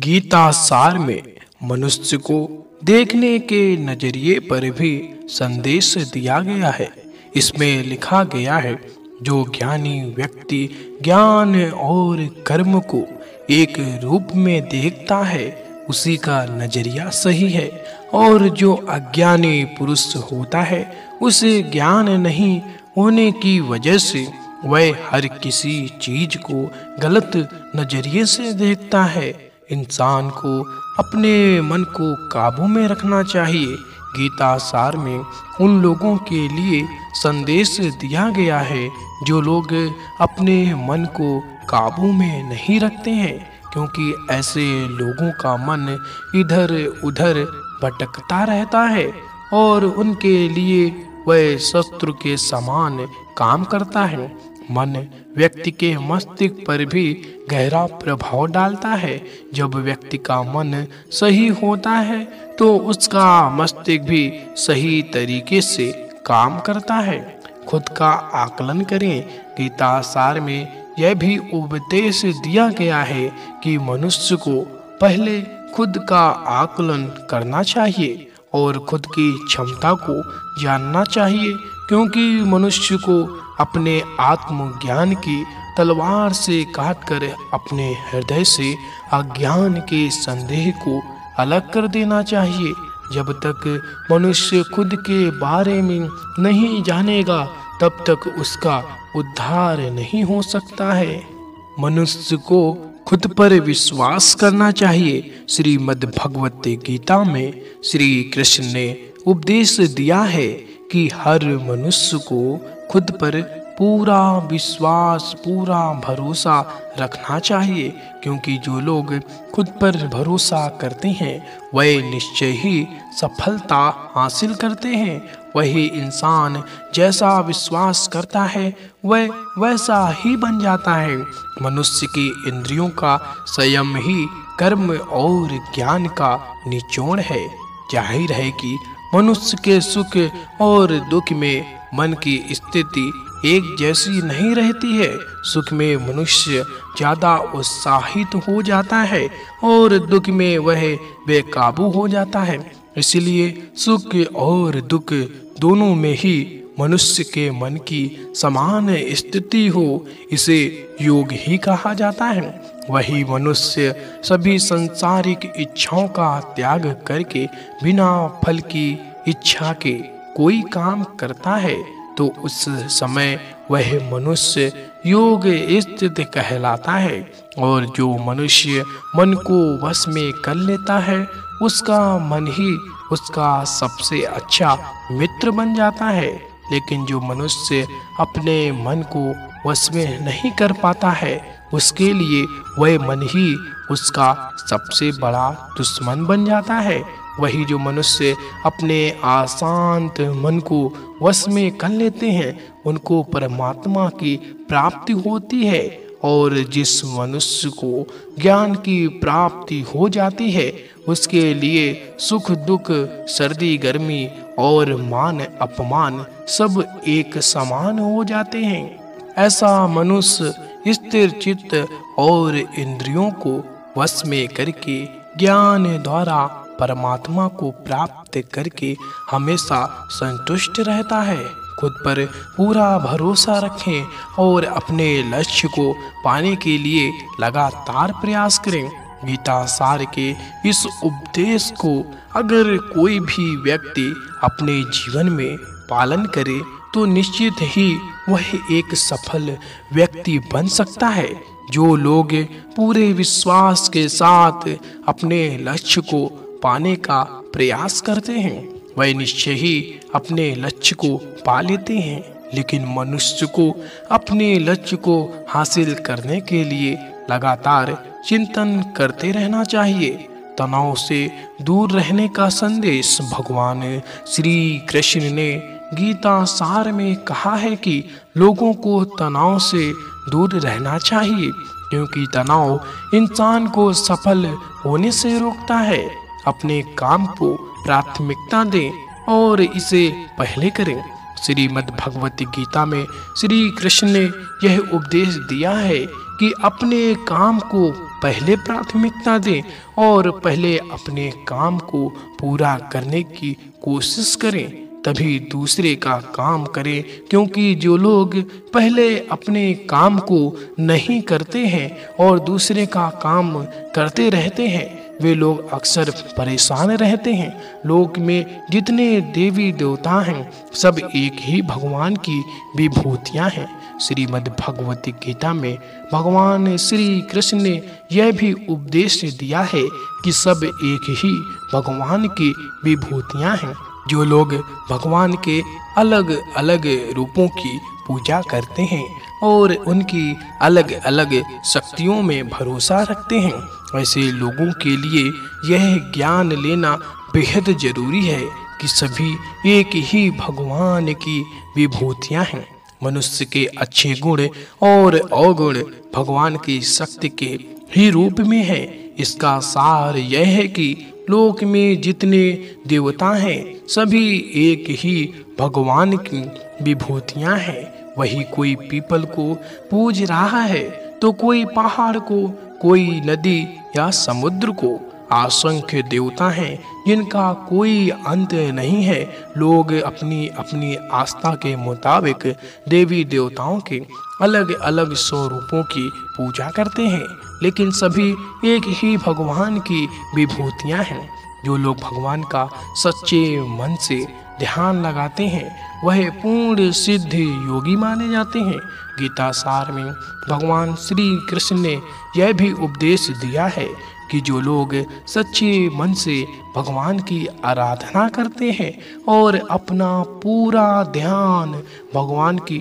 गीता सार में मनुष्य को देखने के नजरिए पर भी संदेश दिया गया है। इसमें लिखा गया है, जो ज्ञानी व्यक्ति ज्ञान और कर्म को एक रूप में देखता है उसी का नजरिया सही है, और जो अज्ञानी पुरुष होता है उसे ज्ञान नहीं होने की वजह से वह हर किसी चीज को गलत नजरिए से देखता है। इंसान को अपने मन को काबू में रखना चाहिए। गीता सार में उन लोगों के लिए संदेश दिया गया है जो लोग अपने मन को काबू में नहीं रखते हैं, क्योंकि ऐसे लोगों का मन इधर उधर भटकता रहता है और उनके लिए वह शत्रु के समान काम करता है। मन व्यक्ति के मस्तिष्क पर भी गहरा प्रभाव डालता है। जब व्यक्ति का मन सही होता है तो उसका मस्तिष्क भी सही तरीके से काम करता है। खुद का आकलन करें। गीता सार में यह भी उपदेश दिया गया है कि मनुष्य को पहले खुद का आकलन करना चाहिए और खुद की क्षमता को जानना चाहिए, क्योंकि मनुष्य को अपने आत्मज्ञान की तलवार से काटकर अपने हृदय से अज्ञान के संदेह को अलग कर देना चाहिए। जब तक मनुष्य खुद के बारे में नहीं जानेगा तब तक उसका उद्धार नहीं हो सकता है। मनुष्य को खुद पर विश्वास करना चाहिए। श्रीमद् भगवत गीता में श्री कृष्ण ने उपदेश दिया है कि हर मनुष्य को खुद पर पूरा विश्वास, पूरा भरोसा रखना चाहिए, क्योंकि जो लोग खुद पर भरोसा करते हैं वह निश्चय ही सफलता हासिल करते हैं। वही इंसान जैसा विश्वास करता है वह वैसा ही बन जाता है। मनुष्य की इंद्रियों का संयम ही कर्म और ज्ञान का निचोड़ है। जाहिर है कि मनुष्य के सुख और दुख में मन की स्थिति एक जैसी नहीं रहती है। सुख में मनुष्य ज्यादा उत्साहित हो जाता है और दुख में वह बेकाबू हो जाता है। इसलिए सुख और दुख दोनों में ही मनुष्य के मन की समान स्थिति हो, इसे योग ही कहा जाता है। वही मनुष्य सभी सांसारिक इच्छाओं का त्याग करके बिना फल की इच्छा के कोई काम करता है तो उस समय वह मनुष्य योग स्थित कहलाता है। और जो मनुष्य मन को वश में कर लेता है उसका मन ही उसका सबसे अच्छा मित्र बन जाता है। लेकिन जो मनुष्य अपने मन को वश में नहीं कर पाता है उसके लिए वह मन ही उसका सबसे बड़ा दुश्मन बन जाता है। वही जो मनुष्य अपने अशांत मन को वश में कर लेते हैं उनको परमात्मा की प्राप्ति होती है, और जिस मनुष्य को ज्ञान की प्राप्ति हो जाती है उसके लिए सुख दुख, सर्दी गर्मी और मान अपमान सब एक समान हो जाते हैं। ऐसा मनुष्य स्थिर चित्त और इंद्रियों को वश में करके ज्ञान द्वारा परमात्मा को प्राप्त करके हमेशा संतुष्ट रहता है। खुद पर पूरा भरोसा रखें और अपने लक्ष्य को पाने के लिए लगातार प्रयास करें। गीता सार के इस उपदेश को अगर कोई भी व्यक्ति अपने जीवन में पालन करे तो निश्चित ही वह एक सफल व्यक्ति बन सकता है। जो लोग पूरे विश्वास के साथ अपने लक्ष्य को पाने का प्रयास करते हैं वह निश्चय ही अपने लक्ष्य को पा लेते हैं। लेकिन मनुष्य को अपने लक्ष्य को हासिल करने के लिए लगातार चिंतन करते रहना चाहिए। तनाव से दूर रहने का संदेश भगवान श्री कृष्ण ने गीता सार में कहा है कि लोगों को तनाव से दूर रहना चाहिए, क्योंकि तनाव इंसान को सफल होने से रोकता है। अपने काम को प्राथमिकता दें और इसे पहले करें। श्रीमद् भगवत गीता में श्री कृष्ण ने यह उपदेश दिया है कि अपने काम को पहले प्राथमिकता दें और पहले अपने काम को पूरा करने की कोशिश करें, तभी दूसरे का काम करें। क्योंकि जो लोग पहले अपने काम को नहीं करते हैं और दूसरे का काम करते रहते हैं, वे लोग अक्सर परेशान रहते हैं। लोक में जितने देवी देवता हैं, सब एक ही भगवान की विभूतियां हैं। श्रीमद् भगवती गीता में भगवान श्री कृष्ण ने यह भी उपदेश दिया है कि सब एक ही भगवान की विभूतियां हैं। जो लोग भगवान के अलग अलग रूपों की पूजा करते हैं और उनकी अलग अलग शक्तियों में भरोसा रखते हैं, ऐसे लोगों के लिए यह ज्ञान लेना बेहद जरूरी है कि सभी एक ही भगवान की विभूतियां हैं। मनुष्य के अच्छे गुण और अवगुण भगवान की शक्ति के ही रूप में है। इसका सार यह है कि लोक में जितने देवता हैं, सभी एक ही भगवान की विभूतियां हैं। वही कोई पीपल को पूज रहा है तो कोई पहाड़ को, कोई नदी या समुद्र को। असंख्य देवता हैं जिनका कोई अंत नहीं है। लोग अपनी अपनी आस्था के मुताबिक देवी देवताओं के अलग अलग स्वरूपों की पूजा करते हैं, लेकिन सभी एक ही भगवान की विभूतियां हैं। जो लोग भगवान का सच्चे मन से ध्यान लगाते हैं, वह पूर्ण सिद्ध योगी माने जाते हैं। गीता सार में भगवान श्री कृष्ण ने यह भी उपदेश दिया है कि जो लोग सच्चे मन से भगवान की आराधना करते हैं और अपना पूरा ध्यान भगवान की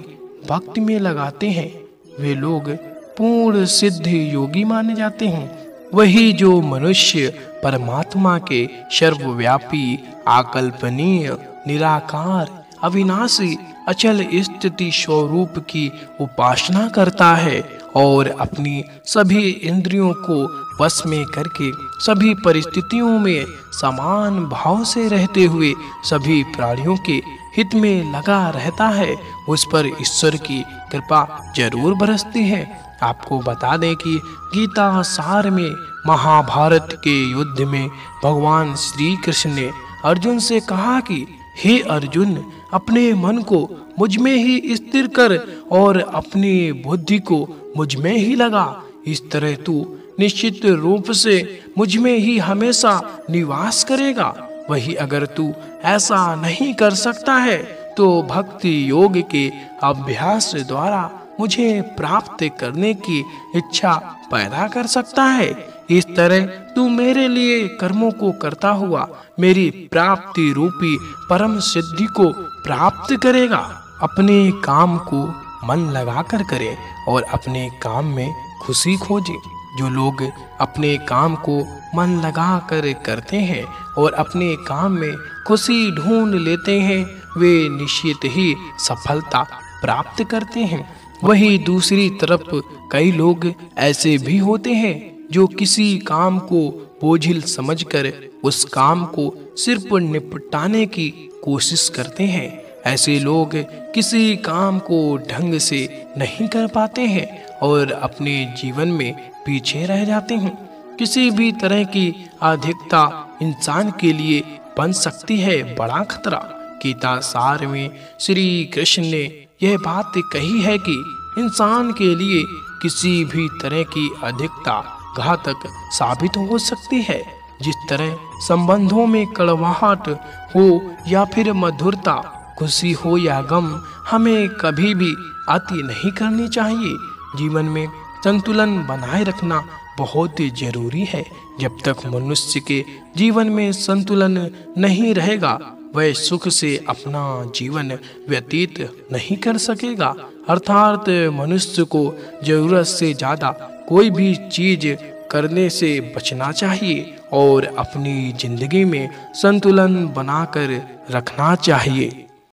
भक्ति में लगाते हैं, वे लोग पूर्ण सिद्ध योगी माने जाते हैं। वही जो मनुष्य परमात्मा के सर्वव्यापी, अकल्पनीय, निराकार, अविनाशी, अचल स्थिति स्वरूप की उपासना करता है और अपनी सभी इंद्रियों को वश में करके सभी परिस्थितियों में समान भाव से रहते हुए सभी प्राणियों के हित में लगा रहता है, उस पर ईश्वर की कृपा जरूर बरसती है। आपको बता दें कि गीता सार में महाभारत के युद्ध में भगवान श्री कृष्ण ने अर्जुन से कहा कि हे अर्जुन, अपने मन को मुझ में ही स्थिर कर और अपनी बुद्धि को मुझ में ही लगा। इस तरह तू निश्चित रूप से मुझ में ही हमेशा निवास करेगा। वही अगर तू ऐसा नहीं कर सकता है तो भक्ति योग के अभ्यास द्वारा मुझे प्राप्त करने की इच्छा पैदा कर सकता है। इस तरह तू मेरे लिए कर्मों को करता हुआ मेरी प्राप्ति रूपी परम सिद्धि को प्राप्त करेगा। अपने काम को मन लगाकर करे और अपने काम में खुशी खोजे। जो लोग अपने काम को मन लगा कर करते हैं और अपने काम में खुशी ढूंढ लेते हैं, वे निश्चित ही सफलता प्राप्त करते हैं। वही दूसरी तरफ कई लोग ऐसे भी होते हैं जो किसी काम को बोझिल समझकर उस काम को सिर्फ निपटाने की कोशिश करते हैं। ऐसे लोग किसी काम को ढंग से नहीं कर पाते हैं और अपने जीवन में पीछे रह जाते हैं। किसी भी तरह की अधिकता इंसान के लिए बन सकती है बड़ा खतरा। गीता सार में श्री कृष्ण ने यह बात कही है कि इंसान के लिए किसी भी तरह की अधिकता घातक साबित हो सकती है। जिस तरह संबंधों में कड़वाहट हो या फिर मधुरता, खुशी हो या गम, हमें कभी भी अति नहीं करनी चाहिए। जीवन में संतुलन बनाए रखना बहुत जरूरी है। जब तक मनुष्य के जीवन में संतुलन नहीं रहेगा, वह सुख से अपना जीवन व्यतीत नहीं कर सकेगा। अर्थात मनुष्य को जरूरत से ज्यादा कोई भी चीज करने से बचना चाहिए और अपनी जिंदगी में संतुलन बनाकर रखना चाहिए।